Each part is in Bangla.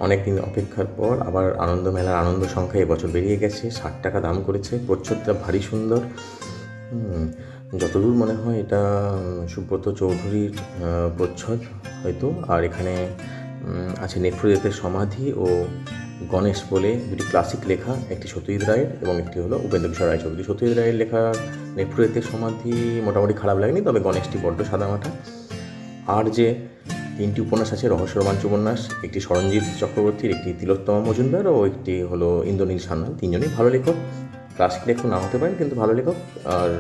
অনেক দিন অপেক্ষার পর আবার আনন্দ মেলার আনন্দ সংখ্যা এবছর বেরিয়ে গেছে। 60 টাকা দাম করেছে। প্রচ্ছদটা ভারী সুন্দর। যতদূর মনে হয় এটা সুব্রত চৌধুরীর প্রচ্ছদ হয়তো। আর এখানে আছে নেত্রদেবের সমাধি ও গণেশ বলে দুটি ক্লাসিক লেখা, একটি সত্যজিৎ রায়ের এবং একটি হলো উপেন্দ্র কিশোর রায়চৌধুরী। সত্যজিৎ রায়ের লেখা নেত্রদেবের সমাধি মোটামুটি খারাপ লাগেনি, তবে গণেশটি বড্ড সাদামাটা। আর যে 3টি উপন্যাস আছে, রহস্য রোমাঞ্চ উপন্যাস, একটি সরঞ্জিৎ চক্রবর্তীর, একটি তিলোত্তমা মজুমদার ও একটি হলো ইন্দ্রনীল সান্যাল। 3জনই ভালো লেখক। ক্লাসিক লেখক না হতে পারেন, কিন্তু ভালো লেখক। আর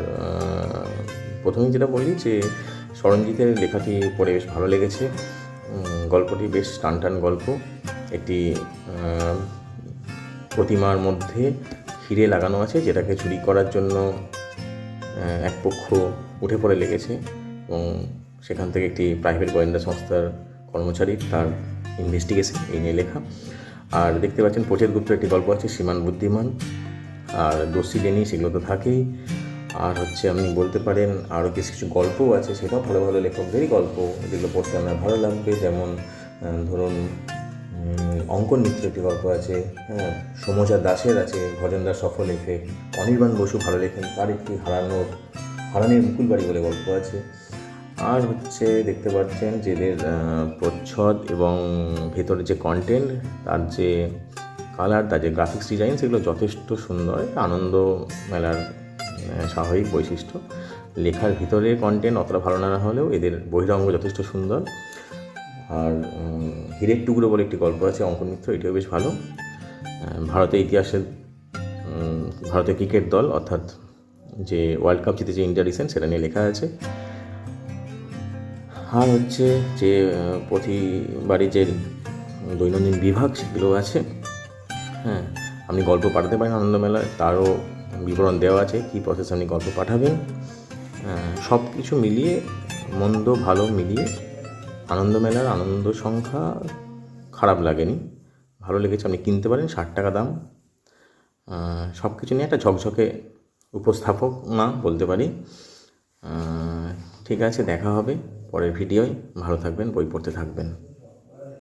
প্রথমেই যেটা বলি যে সরঞ্জিতের লেখাটি পড়ে বেশ ভালো লেগেছে। গল্পটি বেশ টান গল্প। একটি প্রতিমার মধ্যে হিরে লাগানো আছে, যেটাকে চুরি করার জন্য এক পক্ষ উঠে পড়ে লেগেছে এবং সেখান থেকে একটি প্রাইভেট গোয়েন্দা সংস্থার কর্মচারী তার ইনভেস্টিগেশন এই নিয়ে লেখা। আর দেখতে পাচ্ছেন প্রচেত গুপ্ত একটি গল্প আছে, শ্রীমান বুদ্ধিমান। আর দোষী ডেনি সেগুলো তো থাকেই। আর হচ্ছে আপনি বলতে পারেন আরও বেশ কিছু গল্পও আছে, সেটাও ভালো ভালো লেখকদেরই গল্প, যেগুলো পড়তে আপনার ভালো লাগবে। যেমন ধরুন অঙ্কন মিত্র একটি গল্প আছে, সমজা দাসের আছে ভজনদার সফল এফেক্ট। অনির্বাণ বসু ভালো লেখেন, তার একটি হারানের মুকুলবাড়ি বলে গল্প আছে। আর হচ্ছে দেখতে পাচ্ছেন যে এদের প্রচ্ছদ এবং ভেতরে যে কন্টেন্ট, তার যে কালার, তার যে গ্রাফিক্স ডিজাইন, সেগুলো যথেষ্ট সুন্দর। আনন্দ মেলার স্বাভাবিক বৈশিষ্ট্য। লেখার ভিতরে কন্টেন্ট অতটা ভালো না হলেও এদের বহিরঙ্গ যথেষ্ট সুন্দর। আর হীরের টুকরো বলে একটি গল্প আছে অঙ্কন মিত্র, এটিও বেশ ভালো। ভারতের ইতিহাসের ভারতের ক্রিকেট দল, অর্থাৎ যে ওয়ার্ল্ড কাপ জিতেছে ইন্ডিয়া রিসেন্ট, সেটা নিয়ে লেখা আছে। আর হচ্ছে যে প্রতিবারই যে দৈনন্দিন বিভাগ সেগুলো আছে। আপনি গল্প পাঠাতে পারেন আনন্দমেলায়, তারও বিবরণ দেওয়া আছে, কী প্রসেস আপনি গল্প পাঠাবেন। সব কিছু মিলিয়ে, মন্দ ভালো মিলিয়ে আনন্দমেলার আনন্দ সংখ্যা খারাপ লাগেনি, ভালো লেগেছে। আপনি কিনতে পারেন, 60 টাকা দাম। সব কিছু নিয়ে একটা ঝকঝকে উপস্থাপক না বলতে পারি। ঠিক আছে, দেখা হবে পরের ভিডিওয়। ভালো থাকবেন, বই পড়তে থাকবেন।